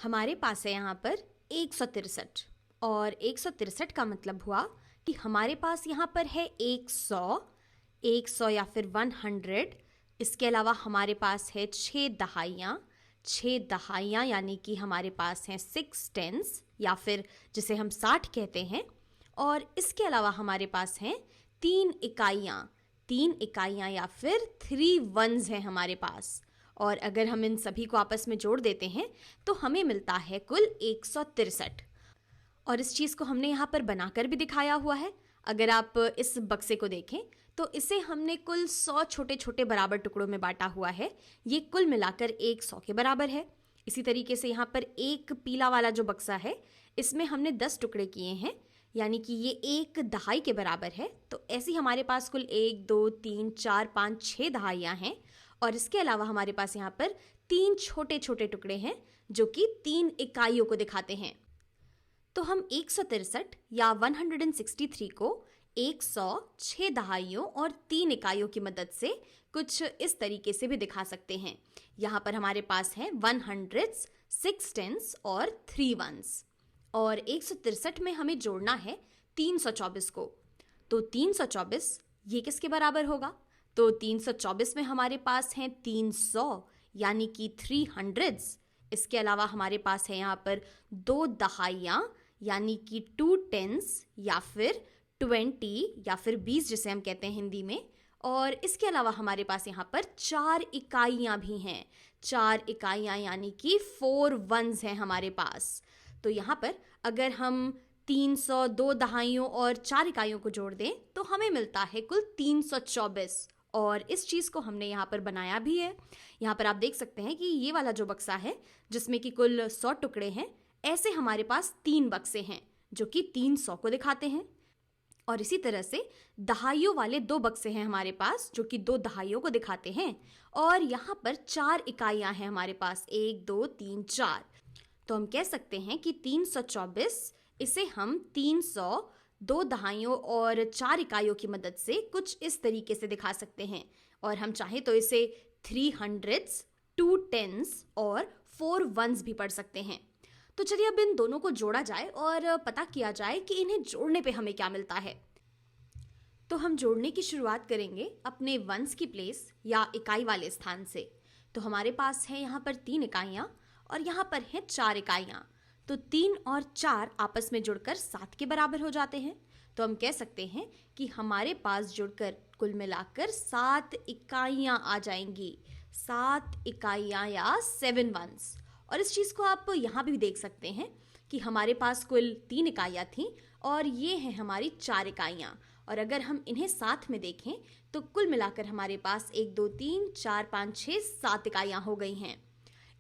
हमारे पास है यहाँ पर 163 और 163 का मतलब हुआ कि हमारे पास यहाँ पर है 100 या फिर 100। इसके अलावा हमारे पास है 6 दहाइयाँ यानी कि हमारे पास हैं 6 टेंस या फिर जिसे हम 60 कहते हैं। और इसके अलावा हमारे पास हैं 3 इकाइयाँ या फिर 3 वंस हैं हमारे पास। और अगर हम इन सभी को आपस में जोड़ देते हैं तो हमें मिलता है कुल 163। और इस चीज़ को हमने यहाँ पर बनाकर भी दिखाया हुआ है। अगर आप इस बक्से को देखें तो इसे हमने कुल 100 छोटे छोटे बराबर टुकड़ों में बांटा हुआ है। ये कुल मिलाकर 100 के बराबर है। इसी तरीके से यहाँ पर एक पीला वाला जो बक्सा है इसमें हमने 10 टुकड़े किए हैं, यानी कि ये 1 दहाई के बराबर है। तो ऐसी हमारे पास कुल 1 2 3 4 5 6 दहाइयाँ हैं। और इसके अलावा हमारे पास यहाँ पर 3 छोटे छोटे टुकड़े हैं जो कि 3 इकाइयों को दिखाते हैं। तो हम 163 या 163 को 100, 6 दहाइयों और 3 इकाइयों की मदद से कुछ इस तरीके से भी दिखा सकते हैं। यहाँ पर हमारे पास है 100s, 6 टेंस और 3 वंस। और 163 में हमें जोड़ना है 324 को। तो 324 ये किसके बराबर होगा? तो 324 में हमारे पास हैं 300 यानी कि 300s। इसके अलावा हमारे पास है यहाँ पर 2 दहाइयाँ यानी कि 2 टेंस या फिर 20 या फिर 20 जिसे हम कहते हैं हिंदी में। और इसके अलावा हमारे पास यहाँ पर 4 इकाइयाँ भी हैं। 4 इकाइयाँ यानी कि 4 वंस हैं हमारे पास। तो यहाँ पर अगर हम 300, 2 दहाइयों और 4 इकाइयों को जोड़ दें तो हमें मिलता है कुल 324। और इस चीज़ को हमने यहाँ पर बनाया भी है। यहाँ पर आप देख सकते हैं कि ये वाला जो बक्सा है जिसमें कि कुल 100 टुकड़े हैं, ऐसे हमारे पास 3 बक्से हैं जो कि 300 को दिखाते हैं। और इसी तरह से दहाइयों वाले 2 बक्से हैं हमारे पास जो कि 2 दहाइयों को दिखाते हैं। और यहाँ पर 4 इकाइयाँ हैं हमारे पास, 1 2 3 4। तो हम कह सकते हैं कि 324 इसे हम 300, 2 दहाइयों और 4 इकाइयों की मदद से कुछ इस तरीके से दिखा सकते हैं। और हम चाहे तो इसे 300s, 2 टेंस और 4 वंस भी पढ़ सकते हैं। तो चलिए अब इन दोनों को जोड़ा जाए और पता किया जाए कि इन्हें जोड़ने पे हमें क्या मिलता है। तो हम जोड़ने की शुरुआत करेंगे अपने वंस की प्लेस या इकाई वाले स्थान से। तो हमारे पास है यहाँ पर 3 इकाइयाँ और यहाँ पर हैं 4 इकाइयाँ। तो 3 और 4 आपस में जुड़कर 7 के बराबर हो जाते हैं। तो हम कह सकते हैं कि हमारे पास जुड़कर कुल मिलाकर 7 इकाइयाँ आ जाएंगी। 7 इकाइयाँ या 7 वंस। और इस चीज़ को आप यहाँ भी देख सकते हैं कि हमारे पास कुल 3 इकाइयाँ थीं और ये हैं हमारी 4 इकाइयाँ। और अगर हम इन्हें साथ में देखें तो कुल मिलाकर हमारे पास 1 2 3 4 5 6 7 इकाइयाँ हो गई हैं।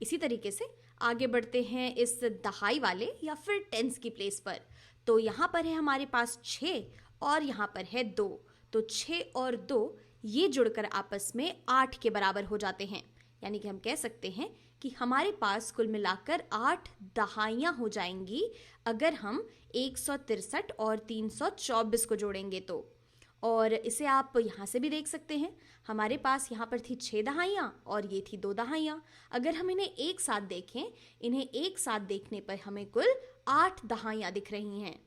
इसी तरीके से आगे बढ़ते हैं इस दहाई वाले या फिर टेंस की प्लेस पर। तो यहाँ पर है हमारे पास 6 और यहाँ पर है 2। तो 6 और 2 ये जुड़कर आपस में 8 के बराबर हो जाते हैं। यानी कि हम कह सकते हैं कि हमारे पास कुल मिलाकर 8 दहाइयाँ हो जाएंगी अगर हम 163 और 324 को जोड़ेंगे तो। और इसे आप यहाँ से भी देख सकते हैं, हमारे पास यहाँ पर थी 6 दहाइयाँ और ये थी 2 दहाइयाँ। अगर हम इन्हें एक साथ देखें, इन्हें एक साथ देखने पर हमें कुल 8 दहाइयाँ दिख रही हैं।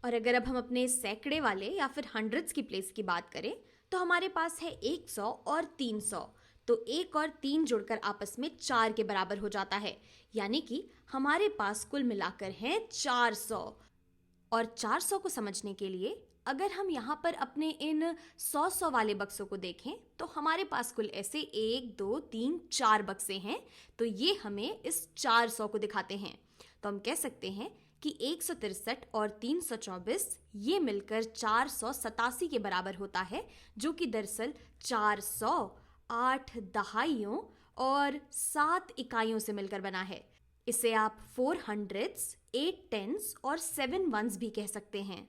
और अगर अब हम अपने सैकड़े वाले या फिर हंड्रेड्स की प्लेस की बात करें तो हमारे पास है 100 और 300। तो 1 और 3 जुड़कर आपस में 4 के बराबर हो जाता है। यानी कि हमारे पास कुल मिलाकर हैं 400। और 400 को समझने के लिए अगर हम यहाँ पर अपने इन 100 वाले बक्सों को देखें तो हमारे पास कुल ऐसे 1 2 3 4 बक्से हैं। तो ये हमें इस 400 को दिखाते हैं। तो हम कह सकते हैं कि 163 और 324 ये मिलकर 487 के बराबर होता है, जो कि दरअसल 400, 8 दहाइयों और 7 इकाइयों से मिलकर बना है। इसे आप 400s, 8 टेंस और 7 वंस भी कह सकते हैं।